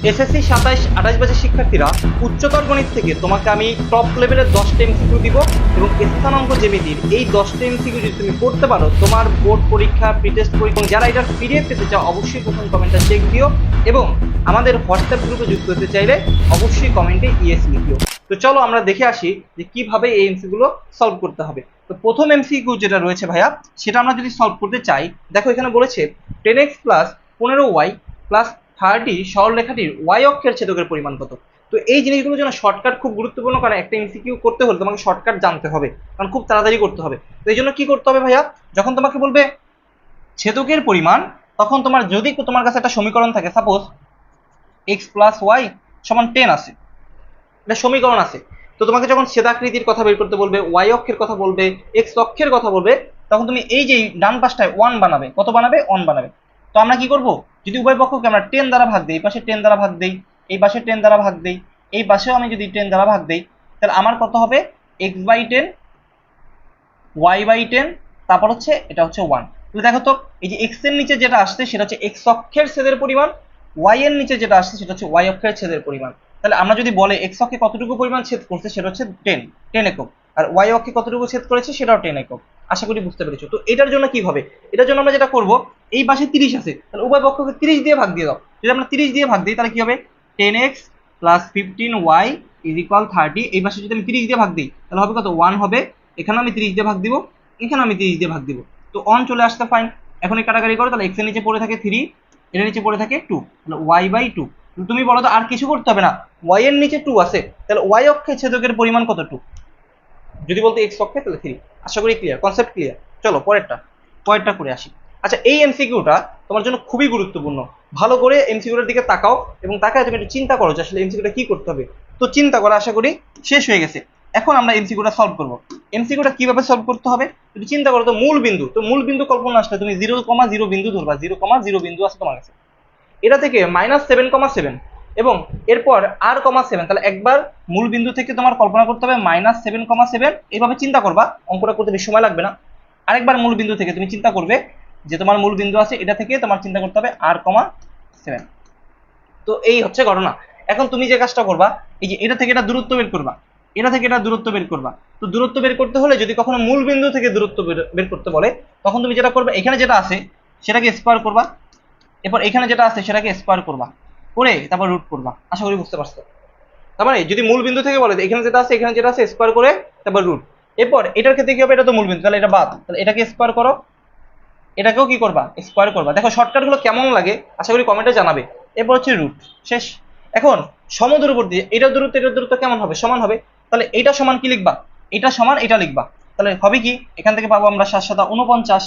SSC 27-28 ব্যাচের শিক্ষার্থীরা উচ্চতর গণিত থেকে তোমাকে আমি টপ লেভেলের 10টা এমসিকিউ দিব এবং স্থানাঙ্ক জ্যামিতির এই 10টা এমসিকিউ যদি তুমি পড়তে পারো তোমার বোর্ড পরীক্ষা প্রিটেস্ট পরীক্ষা যারা এটার পিডিএফ পেতে চাও অবশ্যই প্রথম কমেন্টটা চেক দিও এবং আমাদের হোয়াটসঅ্যাপ গ্রুপে যুক্ত হতে চাইলে অবশ্যই কমেন্টে ইয়েস লিখিও। তো চলো আমরা দেখে আসি যে কিভাবে এই এমসিকিউগুলো সলভ করতে হবে। তো প্রথম এমসিকিউ যেটা রয়েছে ভাইয়া সেটা আমরা যদি সলভ করতে চাই, দেখো এখানে বলেছে 10x plus 15y plus 30 সরলরেখাটির y অক্ষের ছেদকের পরিমাণ কত। তো এই জিনিসগুলোর জন্য শর্টকাট খুব গুরুত্বপূর্ণ, কারণ একটা এমসিকিউ করতে হলে তোমাকে শর্টকাট জানতে হবে, কারণ খুব তাড়াতাড়ি করতে হবে। তো এই জন্য কি করতে হবে ভাইয়া, যখন তোমাকে বলবে ছেদকের পরিমাণ, তখন তোমার যদি তোমার কাছে একটা সমীকরণ থাকে, সাপোজ x প্লাস ওয়াই সমান 10 আছে, এটা সমীকরণ আছে, তো তোমাকে যখন ছেদাকৃতির কথা বের করতে বলবে, y অক্ষের কথা বলবে, x অক্ষের কথা বলবে, তখন তুমি এই যে ডান পাশটায় 1 বানাবে। কত বানাবে? 1 বানাবে। তো আমরা কি করব, যদি উভয় পক্ষকে আমরা 10 দ্বারা ভাগ দেই, এই পাশে 10 দ্বারা ভাগ দেই, এই পাশে 10 দ্বারা ভাগ দেই, এই পাশেও আমি যদি 10 দ্বারা ভাগ দেই, তাহলে আমার কত হবে? x/10 y/10, তারপর হচ্ছে এটা হচ্ছে 1। তাহলে দেখো তো এই যে x এর নিচে যেটা আসছে সেটা হচ্ছে x অক্ষের ছেদের পরিমাণ, y এর নিচে যেটা আসছে সেটা হচ্ছে y অক্ষের ছেদের পরিমাণ। তাহলে আমরা যদি বলে x অক্ষে কতটুকু পরিমাণ ছেদ করছে সেটা হচ্ছে 10 একক, আর y অক্ষে কতটুকু ছেদ করেছে সেটাও 10 একক। আশা করি বুঝতে পেরেছো। তো এটার জন্য কি হবে, এটার জন্য আমরা যেটা করব, এই পাশে 30 আছে, তাহলে উভয় পক্ষকে 30 দিয়ে ভাগ দিয়ে দাও। যদি আমরা 30 দিয়ে ভাগ দিই তাহলে কি হবে? 10x plus 15y is equal 30। এই পাশে যদি আমি 30 দিয়ে ভাগ দিই তাহলে হবে কত? 1 হবে। এখানে আমি 30 দিয়ে ভাগ দিব, এখানে আমি 30 দিয়ে ভাগ দিব, তো অন চলে আসতে ফাইন। এখন এই কাটাকাটি করো, তাহলে x এর নিচে পড়ে থাকে 3, এর নিচে পড়ে থাকে 2, তাহলে y/2। তুমি বলো তো আর কিছু করতে হবে না, y এর নিচে 2 আছে, তাহলে y অক্ষে ছেদকের পরিমাণ কত? 2। যদি বলতে x অক্ষে তাহলে 3। আশা করি ক্লিয়ার, কনসেপ্ট ক্লিয়ার। চলো পরেরটা করে আসি। আচ্ছা, এই এমসিকিউটা তোমার জন্য খুবই গুরুত্বপূর্ণ। ভালো করে এমসিকিউটার দিকে তাকাও এবং তাকায় তুমি একটু চিন্তা করো যে আসলে এমসিকিউটা কি করতে হবে। তো চিন্তা করা আশা করি শেষ হয়ে গেছে। এখন আমরা এমসিকিউটা সলভ করব। এমসিকিউটা কিভাবে সলভ করতে হবে তুমি চিন্তা করো। তো মূল বিন্দু কল্পনা আসলে তুমি 0,0 বিন্দু ধরবা। 0,0 বিন্দু আছে তোমার কাছে, এটা থেকে -7,7 এবং এরপর r,7, তাহলে একবার মূল বিন্দু থেকে তোমার কল্পনা করতে হবে -7,7। এইভাবে চিন্তা করবা, অঙ্কটা করতে বেশি সময় লাগবে না। আরেকবার মূল বিন্দু থেকে তুমি চিন্তা করবে যে তোমার মূল বিন্দু আছে, এটা থেকে তোমার চিন্তা করতে হবে r,7। তো এই হচ্ছে ঘটনা। এখন তুমি যে কাজটা করবা, এই যে এটা থেকে এটা দূরত্ব বের করবা, এটা থেকে এটা দূরত্ব বের করবা। তো দূরত্ব বের করতে হলে যদি কখনো মূল বিন্দু থেকে দূরত্ব বের করতে বলে, তখন তুমি যেটা করবে, এখানে যেটা আছে সেটাকে স্কোয়ার করবা, এরপর এখানে যেটা আছে সেটাকে স্কোয়ার করবা, করে তারপর রুট করবা। আশা করি বুঝতে পারছো। তার মানে যদি মূল বিন্দু থেকে বলে এখানে যেটা আছে স্কোয়ার করে তারপর রুট। এরপর এটার ক্ষেত্রে কি হবে, এটা তো মূল বিন্দু, তাহলে এটা বাদ, তাহলে এটাকে স্কোয়ার করো, এটাকেও কি করবা? স্কোয়ার করবা। দেখো শর্টকাট গুলো কেমন লাগে আশা করি কমেন্টে জানাবে। এরপর হচ্ছে রুট, শেষ। এখন সমদূরবর্তী এটার দূরত্ব কেমন হবে? সমান হবে। তাহলে এটা সমান কি লিখবা? এটা সমান এটা লিখবা। তাহলে হবে কি, এখান থেকে পাবো আমরা 7×7 = 49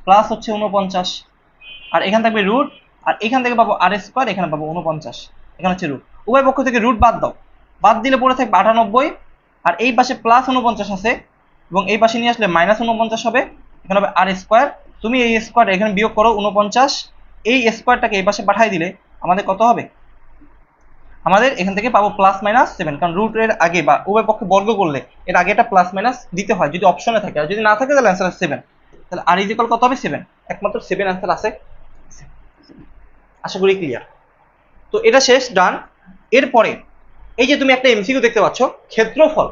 প্লাস হচ্ছে 49, আর এখান থাকবে রুট, আর এখান থেকে পাবো r², এখানে পাবো 49, এখানে হচ্ছে রুট। উভয় পক্ষ থেকে রুট বাদ দাও, বাদ দিলে পড়ে থাকবে 98, আর এই পাশে প্লাস 49 আছে এবং এই পাশে নিয়ে আসলে -49 হবে, এখানে হবে r²। তুমি এই স্কোয়ার এখানে বিয়োগ করো 49, এই স্কোয়ারটাকে এই পাশে পাঠিয়ে দিলে আমাদের কত হবে? আমাদের এখান থেকে পাবো +-7, কারণ রুটের আগে বা উভয় পক্ষে বর্গ করলে এর আগে একটা প্লাস মাইনাস দিতে হয় যদি অপশনে থাকে, আর যদি না থাকে তাহলে অ্যান্সার 7। তাহলে r = কত হবে? 7। একমাত্র 7 অ্যান্সার আছে। আশা করি ক্লিয়ার। তো এটা শেষ, ডান। এরপরে এই যে তুমি একটা এমসিকিউ দেখতে পাচ্ছ, ক্ষেত্রফল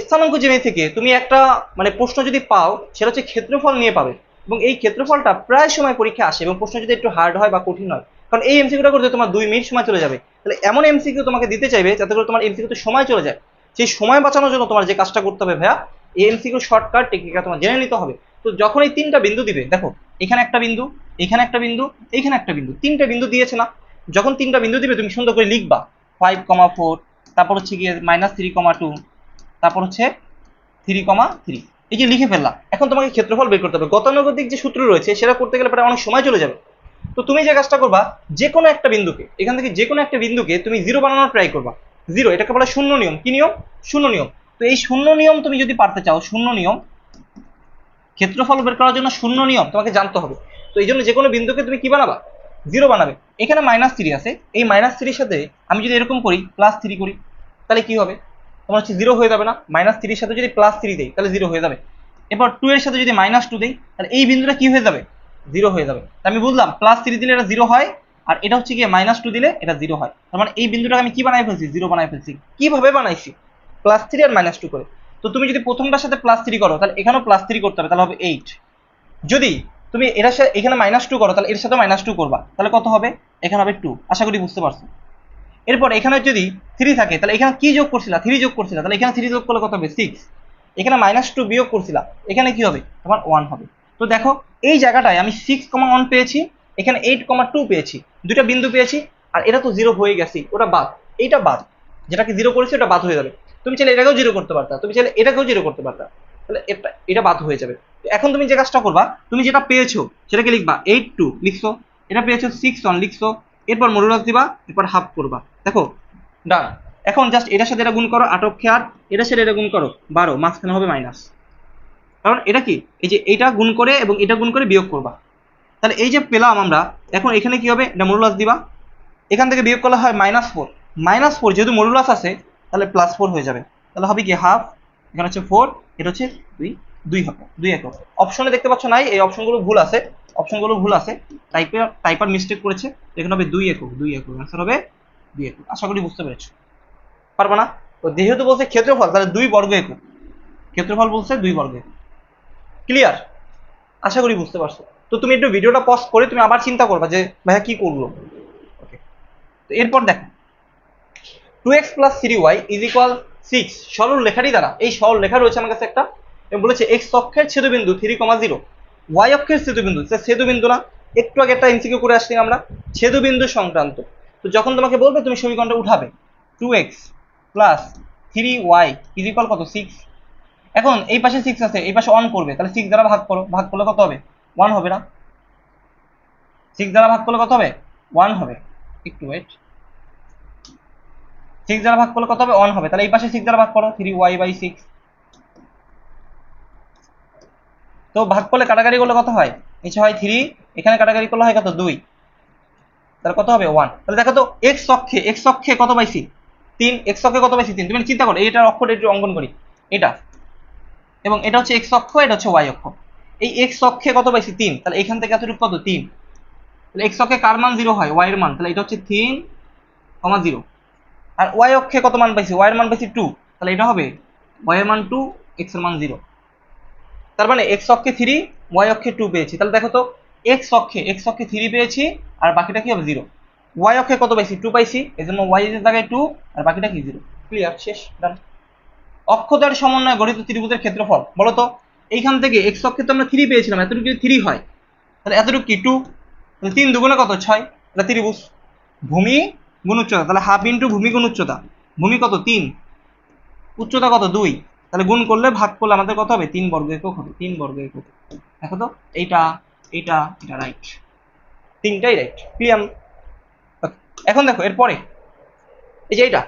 স্থানাঙ্ক জ্যামিতি থেকে তুমি একটা মানে প্রশ্ন যদি পাও সেটা হচ্ছে ক্ষেত্রফল নিয়ে পাবে, এবং এই ক্ষেত্রফলটা প্রায় সময় পরীক্ষায় আসে এবং প্রশ্ন যদি একটু হার্ড হয় বা কঠিন হয়, কারণ এই এমসিকিউটা করতে তোমার 2 মিনিট সময় চলে যাবে। তাহলে এমন এমসিকিউ তোমাকে দিতে চাইবে যাতে করে তোমার এমসিকিউতে সময় চলে যায়। সেই সময় বাঁচানোর জন্য তোমার যে কাজটা করতে হবে ভাইয়া, এই এমসিকিউ শর্টকাট টেকনিকটা তোমার জেনে নিতে হবে। তো যখন এই 3টা বিন্দু দিবে, দেখো এখানে একটা বিন্দু, এখানে একটা বিন্দু, এখানে একটা বিন্দু, 3টে বিন্দু দিয়েছে না? যখন 3টা বিন্দু দিবে তুমি সুন্দর করে লিখবা 5,4, তারপর হচ্ছে গিয়ে -3,2, তারপর হচ্ছে 3,3, এই যে লিখে ফেললাম। এখন তোমাকে ক্ষেত্রফল বের করতে হবে। গতানুগতিক যে সূত্র রয়েছে সেটা করতে গেলে প্রায় অনেক সময় চলে যাবে। তো তুমি যে কাজটা করবা, যে কোনো একটা বিন্দুকে, এখান থেকে যে কোনো একটা বিন্দুকে তুমি 0 বানানোর ট্রাই করবা। 0, এটাকে বলা শূন্য নিয়ম। কি নিয়ম? শূন্য নিয়ম। তো এই শূন্য নিয়ম তুমি যদি পারতে চাও, শূন্য নিয়ম ক্ষেত্রফল বের করার জন্য শূন্য নিয়ম তোমাকে জানতে হবে। তো এই জন্য যে কোনো বিন্দুকে তুমি কি বানাবা? 0 বানাবে। এখানে -3 আছে, এই -3 সাথে আমি যদি এরকম করি +3 করি, তাহলে কি হবে? তোমার হচ্ছে 0 হয়ে যাবে না? -3 সাথে যদি +3 দেই তাহলে 0 হয়ে যাবে। এরপর 2 এর সাথে যদি -2 দেই তাহলে এই বিন্দুটা কি হয়ে যাবে? 0 হয়ে যাবে। আমি বুঝলাম +3 দিলে এটা 0 হয়, আর এটা হচ্ছে গিয়ে -2 দিলে এটা 0 হয়। তার মানে এই বিন্দুটাকে আমি কি বানাই ফেলছি, 0 বানাই ফেলছি। কিভাবে বানাইছি, +3 আর -2 করে। তো তুমি যদি প্রথমটার সাথে +3 করো তাহলে এখানেও +3 করতে হবে, তাহলে হবে 8। যদি তুমি এটার সাথে এখানে -2 করো তাহলে এর সাথে -2 করবা, তাহলে কত হবে, এখানে হবে 2। আশা করি বুঝতে পারছো। এরপর এখানে যদি 3 থাকে তাহলে এখানে কি যোগ করছিলা, 3 যোগ করছিলা, তাহলে এখানে 3 যোগ করলে কত হবে, 6। এখানে -2 বিয়োগ করছিলা, এখানে কি হবে, তোমার 1 হবে। তো দেখো এই জায়গাটায় আমি 6,1 পেয়েছি, এখানে 8,2 পেয়েছি, দুইটা বিন্দু পেয়েছি। আর এটা তো 0 হয়ে গেছে, ওটা বাদ, এইটা বাদ, যেটাকে 0 করেছি ওটা বাদ হয়ে যাবে। তুমি চাইলে এটাকেও 0 করতে পারতা, তুমি চাইলে এটাকেও 0 করতে পারতা, তাহলে এটা বাদ হয়ে যাবে। এখন তুমি যে কাজটা করবা, তুমি যেটা পেয়েছো সেটাকে লিখবা 8,2 লিখছো, এটা পেয়েছো 6,1 লিখছো, এরপর মডুলাস দিবা, এরপর হাফ করবা। দেখো ডান। এখন জাস্ট এটার সাথে এটা গুণ করো, 8 অক্ষে 8, এটার সাথে এটা গুণ করো 12, মাঝখানে হবে মাইনাস। কারণ এটা কি, এই যে এটা গুণ করে এবং এটা গুণ করে বিয়োগ করবা, তাহলে এই যে পেলাম আমরা। এখন এখানে কি হবে, এটা মডুলাস দিবা, এখান থেকে বিয়োগ করলে হয় -4। -4 যেহেতু মডুলাস আছে তাহলে +4 হয়ে যাবে, তাহলে হবে কি হাফ, এখানে হচ্ছে 4, এটা হচ্ছে 2, 2 হবে 2 একক। অপশনে দেখতে পাচ্ছ নাই, এই অপশনগুলো ভুল আছে, অপশনগুলো ভুল আছে, টাইপার মিস্টেক করেছে। এখানে হবে 2 একক, 2 একক, অ্যান্সার হবে 2 একক। আশা করি বুঝতে পেরেছো। পারবা না, তো যেহেতু বলছে ক্ষেত্রফল তাহলে 2 বর্গ একক, ক্ষেত্রফল বলছে 2 বর্গ একক। ক্লিয়ার, আশা করি বুঝতে পারছো। তো তুমি একটু ভিডিওটা পজ করে তুমি আবার চিন্তা করবা যে ভাইয়া কি করলো। ওকে, তো এরপর দেখো 2x + 3y = 6 সরল রেখাটি দ্বারা, এই সরল রেখা রয়েছে আমার কাছে একটা, এবং বলেছে x অক্ষের ছেদবিন্দু 3,0, y অক্ষের ছেদবিন্দু, ছেদবিন্দু না, একটু আগে একটা এমসিকিউ করে আসছি আমরা, ছেদবিন্দু সংক্রান্ত। তো যখন তোমাকে বলবে তুমি সমীকরণটা উঠাবে, 2x + 3y = কত, 6। এখন এই পাশে 6 আছে, এই পাশে 1 করবে, তাহলে 6 দ্বারা ভাগ করো, ভাগ করলে কত হবে, 1 হবে না, 6 দ্বারা ভাগ করলে কত হবে, 1 হবে। একটু ওয়েট, 6 দ্বারা ভাগ করলে কত হবে, 1 হবে। তাহলে এই পাশে 6 দ্বারা ভাগ করো, 3y/6। তো ভাগ করলে কাটাকাটি করলে কত হয়, নিচে হয় 3, এখানে কাটাকাটি করলে হয় কত, 2, তাহলে কত হবে 1। তাহলে দেখো তো x অক্ষে কত পাইছি, 3, x অক্ষে কত পাইছি 3। তুমি চিন্তা করো, এইটার অক্ষটা একটু অঙ্কন করি, এটা এবং এটা হচ্ছে x অক্ষ, এটা হচ্ছে y অক্ষ। এই x অক্ষে কত পাইছি 3, তাহলে এখান থেকে এতটুকু কত, 3। তাহলে x অক্ষে কার মান 0 হয়, y এর মান, তাহলে এটা হচ্ছে 3,0। আর y অক্ষে কত মান পাইছি, y এর মান পাইছি 2, তাহলে এটা হবে y এর মান 2, x এর মান 0। তার মানে x অক্ষে 3, y অক্ষে 2 পেয়েছি। তাহলে দেখো তো x অক্ষে 3 পেয়েছি, আর বাকিটা কি হবে, 0। y অক্ষে কত পাইছি, 2 পাইছি, এজন্য y এর জায়গায় 2, আর বাকিটা কি, 0। ক্লিয়ার, শেষ, ডান। অক্ষদ্বয়ের সমন্বয়ে গঠিত ত্রিভুজের ক্ষেত্রফল বলো তো। এইখান থেকে x অক্ষে তো আমরা 3 পেয়েছিলাম, এতটুকু যদি 3 হয় তাহলে এতটুকু কি 2, তাহলে 3 দুগুণে কত, 6। এটা ত্রিভুজ, ভূমি গুণ উচ্চতা, তাহলে হাফ ইন্টু ভূমি গুণ উচ্চতা। ভূমি কত, 3, উচ্চতা কত, 2, তাহলে গুণ করলে ভাগ করলে আমাদের কত হবে, 3 বর্গ একক হবে, 3 বর্গ একক। দেখো তো এইটা, এটা রাইট, তিনটাই রাইট। ক্লিয়ার। এখন দেখো এরপরে এই যে এটা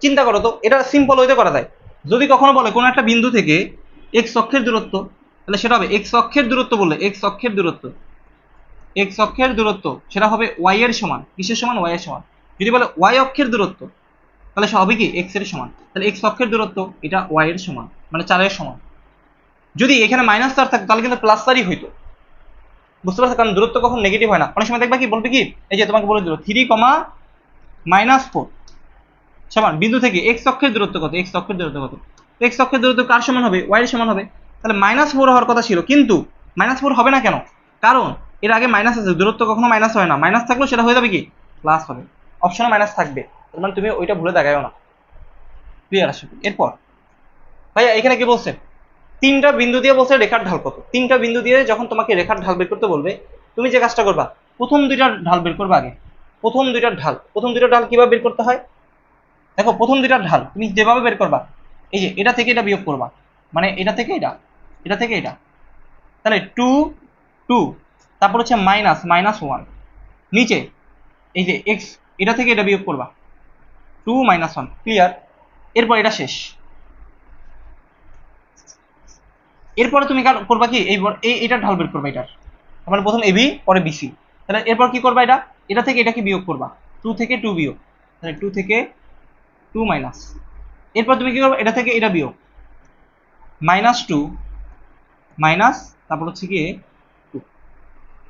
চিন্তা করো তো, এটা সিম্পল ওইতে করা যায়। যদি কখনো বলে কোনো একটা বিন্দু থেকে x অক্ষের দূরত্ব, তাহলে সেটা হবে x অক্ষের দূরত্ব, বললে x অক্ষের দূরত্ব সেটা হবে y এর সমান, কিসের সমান, y এর সমান। যদি বলে y অক্ষের দূরত্ব, তাহলে সে হবে কি x এর সমান, তাহলে x অক্ষের দূরত্ব এটা y এর সমান, মানে 4 এর সমান। যদি এখানে -4 থাকতো তাহলে কিন্তু +4ই হইতো, বুঝতে পারছো, কারণ দূরত্ব কখন নেগেটিভ হয় না। অনেক সময় দেখবা কি বলবে কি, এই যে তোমাকে বলে দিল 3,-4 সমান বিন্দু থেকে x অক্ষের দূরত্ব কত, x অক্ষের দূরত্ব কত, x অক্ষের দূরত্ব কার সমান হবে, y এর সমান হবে। তাহলে -4 হওয়ার কথা ছিল, কিন্তু -4 হবে না কেন, কারণ এর আগে মাইনাস আছে, দূরত্ব কখনো মাইনাস হয় না, মাইনাস থাকলেও সেটা হয়ে যাবে কি, প্লাস হবে। অপশনে মাইনাস থাকবে, তার মানে তুমি ওইটা ভুলে দেখায়ও না। ক্লিয়ার আসে। এরপর ভাইয়া এখানে কি বলছে, 3টা বিন্দু দিয়ে বলছে রেখার ঢাল কত। 3টা বিন্দু দিয়ে যখন তোমাকে রেখার ঢাল বের করতে বলবে, তুমি যে কাজটা করবা, প্রথম 2টার ঢাল বের করবা আগে। প্রথম 2টার ঢাল কিভাবে বের করতে হয়, দেখো প্রথম 2টার ঢাল তুমি যেভাবে বের করবা, এই যে এটা থেকে এটা বিয়োগ করবা, মানে এটা থেকে এটা, এটা থেকে এটা, তাহলে 2, 2, তারপর হচ্ছে -1 নিচে, এই যে x, এটা থেকে এটা বিয়োগ করবা, 2 - 1। ক্লিয়ার। এরপর এটা শেষ। এরপরে তুমি করবা কি, এইটার ঢাল বের করবা, এটার মানে প্রথম এবি পরে বিসি। তাহলে এরপর কি করবা, এটা থেকে এটাকে বিয়োগ করবা, 2 থেকে 2 বিয়োগ, তাহলে 2 থেকে 2 মাইনাস। এরপর তুমি কি করবে, এটা থেকে এটা বিয়োগ, -2 মাইনাস, তারপর হচ্ছে গিয়ে 2।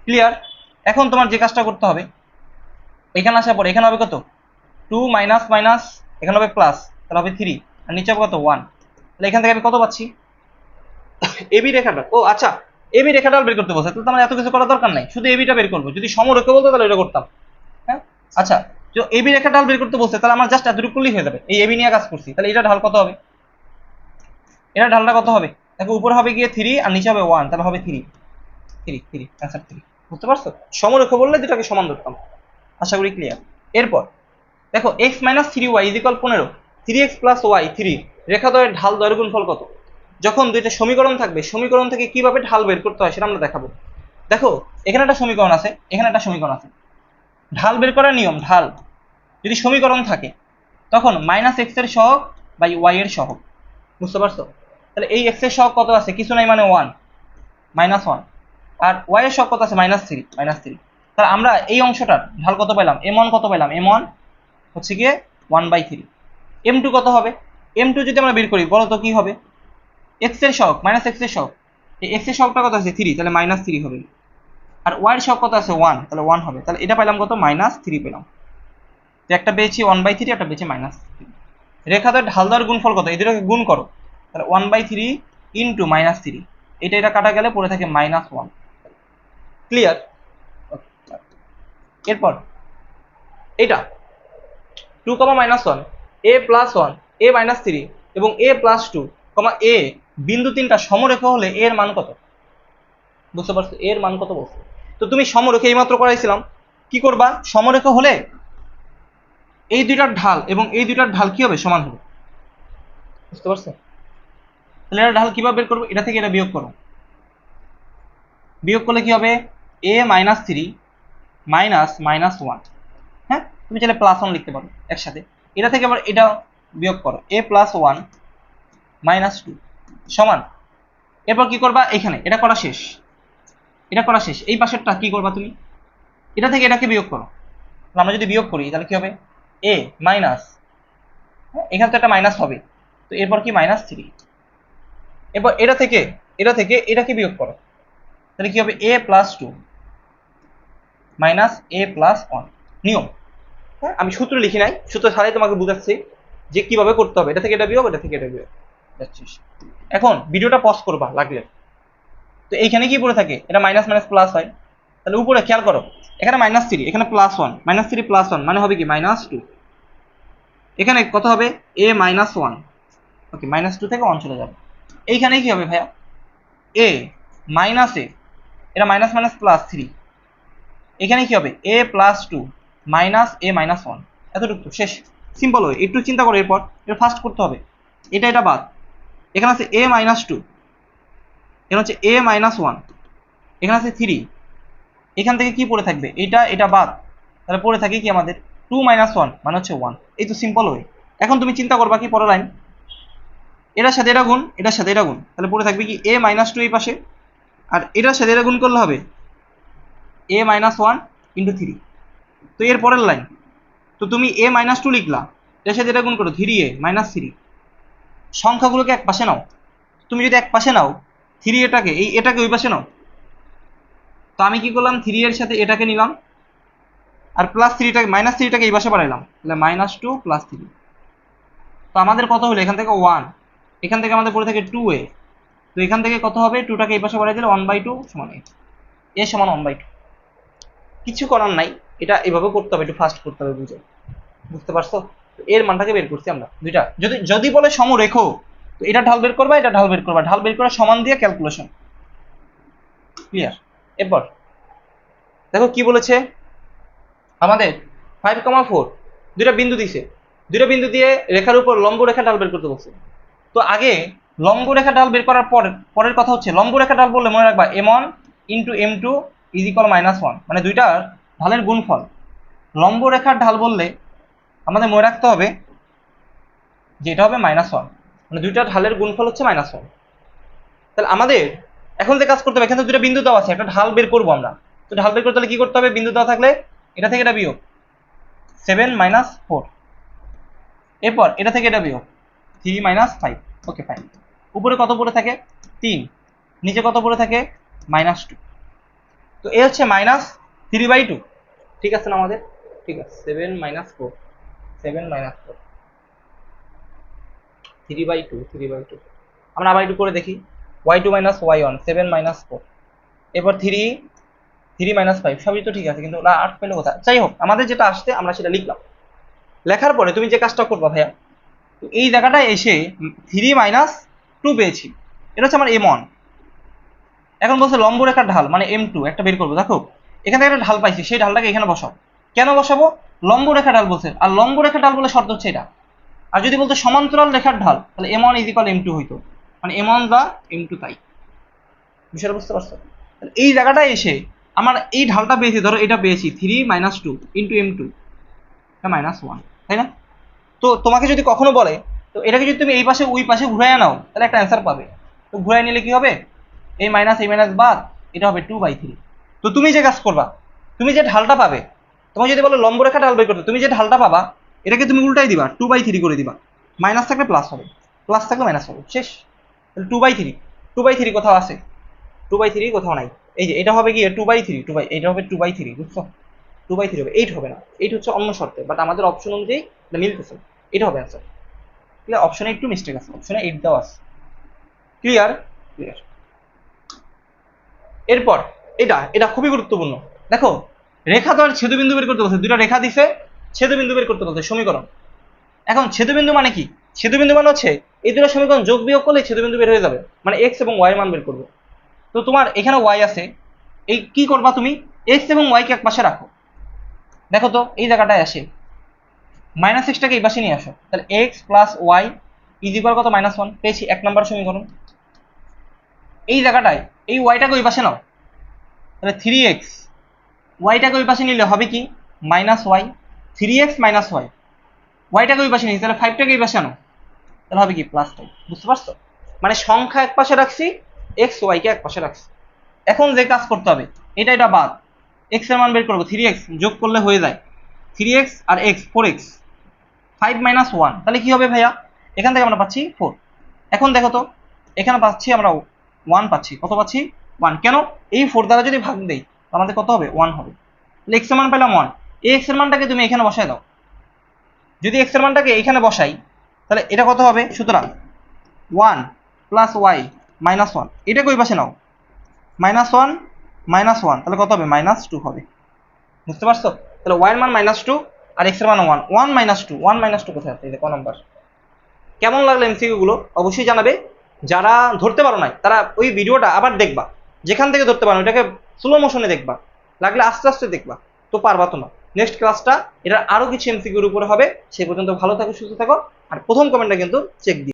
ক্লিয়ার। এখন তোমার যে কাজটা করতে হবে, এখানে আসার পর এখানে হবে কত 2 মাইনাস মাইনাস, এখানে হবে প্লাস, তাহলে হবে 3, আর নিচে হবে কত 1। তাহলে এখান থেকে আমি কত পাচ্ছি এবি রেখাটা, ও আচ্ছা এবি রেখাটা বের করতে বলছে, তাহলে আমার এত কিছু করার দরকার নাই, শুধু এবিটা বের করবো। যদি সমরেখা বলতো তাহলে এটা করতাম। হ্যাঁ আচ্ছা, তো এবি রেখা ঢাল বের করতে বলছে, তাহলে আমার জাস্ট এতটুকু করলেই হয়ে যাবে। এই এবি নিয়ে কাজ করছি, তাহলে এটা ঢাল কত হবে, এটা ঢালটা কত হবে দেখো, উপরে হবে গিয়ে 3 আর নিচে হবে 1, তাহলে হবে 3 3 3 অ্যান্সার 3। বুঝতে পারছো, সমরেখা বললে দুটাকে সমান ধরতাম। আশা করি ক্লিয়ার। এরপর দেখো x minus 3y is equal 15, 3x plus y 3, রেখাদ্বয়ের ঢাল দ্বয়ের গুণফল কত। যখন দুইটা সমীকরণ থাকবে, সমীকরণ থেকে কিভাবে ঢাল বের করতে হয় সেটা আমরা দেখাবো। দেখো এখানে একটা সমীকরণ আছে, এখানে একটা সমীকরণ আছে। ঢাল বের করার নিয়ম, ঢাল যদি সমীকরণ থাকে তখন মাইনাস এক্স এর সহগ বাই ওয়াই এর সহগ। বুঝতে পারছো, তাহলে এই এক্স এর সহগ কত আছে, কিছু নাই মানে 1 মাইনাস 1, আর ওয়াই এর সহগ কত আছে মাইনাস 3। তাহলে আমরা এই অংশটার ঢাল কত পেলাম, m1 কত পেলাম, m1 হচ্ছে গিয়ে 1/3। m2 কত হবে, m2 যদি আমরা বের করি বলো তো কি হবে, x এর সহগ মাইনাস x এর সহগ, এই x এর সহগটা কত আছে 3, তাহলে -3 হবে। আর y এর সহগ কত আছে 1, তাহলে 1 হবে। তাহলে এটা পেলাম কত, -3 পেলাম। তো একটা পেয়েছি 1/3, একটা পেয়েছি -3। রেখাদের ঢাল দেওয়ার গুণফল কত, এই দুটোকে গুণ করো, তাহলে 1/3 ইন্টু -3, এটা কাটা গেলে পড়ে থাকে -1। ক্লিয়ার। এরপর এটা 2, -1, a প্লাস 1, a মাইনাস 3 এবং a প্লাস 2, a বিন্দু তিনটা সমরেখা হলে a এর মান কত। বুঝতে পারছো, এর মান কত বলছো। তো তুমি সমরেখা এইমাত্র করাইছিলাম, কি করবা, সমরেখা হলে এই দুইটার ঢাল এবং এই দুইটার ঢাল কি হবে, সমান হবে। বুঝতে পারছো, তাহলে এটা ঢাল কিভাবে বের করবো, এটা থেকে এটা বিয়োগ করো, বিয়োগ করলে কি হবে, a মাইনাস 3 মাইনাস -1। হ্যাঁ তুমি চাইলে +1 লিখতে পারো একসাথে। এটা থেকে আবার এটা বিয়োগ করো, a প্লাস 1 -2 সমান। এরপর কি করবা, এখানে এটা করা শেষ, এটা করা শেষ, এই পাশেরটা কি করবা তুমি, এটা থেকে এটাকে বিয়োগ করো। আমরা যদি বিয়োগ করি তাহলে কি হবে, a মাইনাস, এখানে তো একটা মাইনাস হবে, তো এরপর কি -3। এরপর এটা থেকে এটাকে বিয়োগ করো, তাহলে কি হবে, a plus 2 minus a plus 1। নিয়ম, হ্যাঁ আমি সূত্র লিখি নাই, সূত্র ছাড়াই তোমাকে বুঝাচ্ছি যে কিভাবে করতে হবে। এটা থেকে এটা বিয়োগ, এটা থেকে এটা বিয়োগ। এখন ভিডিওটা পজ করবা লাগলে। তো এইখানে কি পড়ে থাকে, এটা মাইনাস মাইনাস প্লাস হয়, তাহলে উপরে খেয়াল করো, এখানে -3, এখানে +1, -3 +1 মানে হবে কি -2। এখানে কত হবে, a -1, ওকে -2 থেকে 1 চলে যাবে। এইখানে কি হবে ভাইয়া, a মাইনাস a, এটা মাইনাস মাইনাস +3, এখানে কি হবে, a প্লাস 2 মাইনাস a -1। এতটুকু শেষ, সিম্পল হয়। একটু চিন্তা করো, এরপর এটা ফার্স্ট করতে হবে, এটা বাদ, এখানে আছে a -2, এখানে হচ্ছে a -1, এখানে আছে 3, এখান থেকে কি পড়ে থাকবে, এটা বাদ, তাহলে পড়ে থাকে কি আমাদের 2 - 1 মানে হচ্ছে 1। এই তো সিম্পল ওয়ে। এখন তুমি চিন্তা করবা কি, পরের লাইন, এটার সাথে এটা গুণ, এটার সাথে এটা গুণ, তাহলে পড়ে থাকবে কি a -2 এই পাশে, আর এটার সাথে এটা গুণ করলে হবে a -1 × 3। তো এর পরের লাইন, তো তুমি a -2 লিখলা, এটার সাথে এটা গুণ করো 3a -3। সংখ্যাগুলোকে এক পাশে নাও, তুমি যদি এক পাশে নাও 3 এটাকে ওই পাশে নাও, তো আমি কি করলাম, 3 এর সাথে এটাকে নিলাম, আর +3টাকে -3টাকে এই পাশে বাড়াইলাম, তাহলে -2 + 3। তো আমাদের কত হলো, এখান থেকে 1, এখান থেকে আমাদের পড়ে থাকে 2a, তো এখান থেকে কত হবে, 2টাকে এই পাশে বাড়াই দিলে 1/2 সমান a সমান 1/2। কিছু করার নাই, এটা এভাবে করতে হবে, একটু ফাস্ট করতে হবে, বুঝে। বুঝতে পারছো, এর মানটাকে বের করছি আমরা দুইটা। যদি বলে সমরেখ, তো এটা ঢাল বের করবা, এটা ঢাল বের করবা, ঢাল বের করা সমান দিয়ে ক্যালকুলেশন। ক্লিয়ার। এরপর দেখো কি বলেছে আমাদের, 5,4 দুইটা বিন্দু দিছে, দুইটা বিন্দু দিয়ে রেখার উপর লম্ব রেখা ঢাল বের করতে বলছে। তো আগে লম্ব রেখা ঢাল বের করার পরের কথা হচ্ছে, লম্ব রেখা ঢাল বললে মনে রাখবা m1 × m2 = -1, মানে দুইটার ঢালের গুণফল। লম্ব রেখার ঢাল বললে আমাদের মনে রাখতে হবে যে এটা হবে -1, মানে দুইটা ঢালের গুণফল হচ্ছে -1। তাহলে আমাদের এখন যে কাজ করতে হবে, এখানে তো দুটো বিন্দু দেওয়া আছে, একটা ঢাল বের করবো আমরা। তো ঢাল বের করতে হলে কি করতে হবে, বিন্দু দেওয়া থাকলে এটা থেকে এটা বিয়োগ 7 - 4, এরপর এটা থেকে এটা বিয়োগ 3 - 5। Okay fine. উপরে কত পড়ে থাকে 3, নিচে কত পড়ে থাকে -2। তো এ হচ্ছে -3/2, ঠিক আছে না আমাদের। ঠিক আছে 7 মাইনাস 4 7 মাইনাস 4 3/2 3/2 আমরা আবার একটু করে দেখি y2 মাইনাস y1 7 মাইনাস 4 এরপর 3 মাইনাস 5 সবই তো ঠিক আছে, কিন্তু ওরা 8 পেলো কোথায়? যাই হোক, আমাদের যেটা আসছে আমরা সেটা লিখলাম। লেখার পরে তুমি যে কাজটা করবা ভাইয়া, তো এই জায়গাটায় এসে 3 মাইনাস 2 পেয়েছি, এটা হচ্ছে আমার m1। এখন বলছে লম্ব রেখার ঢাল মানে m2 একটা বের করবো। দেখো এখান থেকে একটা ঢাল পাইছি, সেই ঢালটাকে এখানে বসাও। কেন বসাবো? লম্ব রেখা ঢাল বলছে, আর লম্ব রেখা ঢাল বলে শর্ত হচ্ছে এটা। আর যদি বলতো সমান্তরাল রেখার ঢাল, তাহলে m1 ইজিক্যাল m2 হইতো, মানে m1 বা m2 তাই। বিষয়টা বুঝতে পারছো? এই জায়গাটায় এসে আমার এই ঢালটা পেয়েছি, ধরো এটা পেয়েছি 3 মাইনাস 2 ইন্টু m2 মাইনাস 1, তাই না? তো তোমাকে যদি কখনো বলে তো এটাকে যদি তুমি এই পাশে ওই পাশে ঘুরাইয়া নাও, তাহলে একটা অ্যান্সার পাবে। তো ঘুরাই নিলে কি হবে? এই মাইনাস বাদ, এটা হবে 2/3। তো তুমি যে কাজ করবা, তুমি যে ঢালটা পাবে, তোমাকে যদি বলো লম্ব রেখা ঢাল বের করতে, তুমি যে ঢালটা পাবা এটাকে তুমি উল্টাই দিবা, 2/3 করে দিবা। মাইনাস থাকলে প্লাস হবে, প্লাস থাকলে মাইনাস হবে, শেষ। তাহলে 2/3, 2/3 কোথাও আছে? 2/3 কোথাও নাই। এই যে এটা হবে কি 2/3, এটা হবে 2/3, বুঝছো? 2/3 হবে, 8 হবে না। 8 হচ্ছে অন্য শর্তে, বাট আমাদের অপশন অনুযায়ী এটা মিলতেছে, এটা হবে অ্যান্সার। ক্লিয়ার? অপশনে একটু মিস্টেক আছে, অপশনে 8 দেওয়া আছে। ক্লিয়ার? ক্লিয়ার। এরপর এটা এটা খুবই গুরুত্বপূর্ণ। দেখো রেখা তো আর ছেদবিন্দু বের করতে বলছে, দুটো রেখা দিছে, ছেদবিন্দু বের করতে বলছে, সমীকরণ। এখন ছেদবিন্দু মানে কি? ছেদবিন্দু মানে হচ্ছে এই দুটো সমীকরণ যোগ বিয়োগ করলে ছেদবিন্দু বের হয়ে যাবে, মানে এক্স এবং ওয়াই এর মান বের করবো। তো তোমার এখানে ওয়াই আছে, এই কি করবা তুমি? এক্স এবং ওয়াই কে এক পাশে রাখো। দেখো তো এই জায়গাটায় আসে মাইনাস এক্সটাকে এই পাশে নিয়ে আসো, তাহলে x plus y is equal কত? -1 পেয়েছি, 1 নম্বর সমীকরণ। এই জায়গাটায় এই ওয়াইটাকে ওই পাশে নাও, তাহলে 3x, ওয়াইটাকে ওই পাশে নিলে হবে কি? -y, 3x minus Y. ওয়াইটাকে ওই পাশে নিয়েছি, তাহলে 5টাকে এই পাশে আনো, তাহলে হবে কি? +5। বুঝতে পারছো? মানে সংখ্যা এক পাশে রাখছি, এক্স ওয়াই কে এক পাশে রাখছি। এখন যে কাজ করতে হবে, এটা বাদ, এক্স এর মান বের করবো, 3x যোগ করলে হয়ে যায় 3x আর x 4x, 5 মাইনাস 1, তাহলে কি হবে ভাইয়া? এখান থেকে আমরা পাচ্ছি 4। এখন দেখো তো এখানে পাচ্ছি আমরা 1 পাচ্ছি, কত পাচ্ছি? 1। কেন? এই 4 দ্বারা যদি ভাগ দেই আমাদের কত হবে? 1 হবে। তাহলে x এর মান পেলাম 1। এই x এর মানটাকে তুমি এখানে বসায় দাও। যদি x এর মানটাকে এখানে বসাই তাহলে এটা কত হবে? সুতরাং 1 প্লাস ওয়াই মাইনাস 1, এটাকে ওই পাশে নাও, -1 -1, তাহলে কত হবে? -2 হবে। বুঝতে পারছো? তাহলে y এর মান -2 আর x এর মান 1, 1 -2, 1 -2 কোথায় আছে? এই যে ক নাম্বার। কেমন লাগলো এমসিকিউ গুলো অবশ্যই জানাবে। যারা ধরতে পারো নাই তারা ওই ভিডিওটা আবার দেখবা, যেখান থেকে ধরতে পারো এটাকে স্লো মোশনে দেখবা, লাগলে আস্তে আস্তে দেখবা, তো পারবা তোমরা। নেক্সট ক্লাসটা এটার আরো কিছু এমসিকিউর উপরে হবে। সেই পর্যন্ত ভালো থাকো, সুস্থ থাকো, আর প্রথম কমেন্টটা কিন্তু চেক দিও।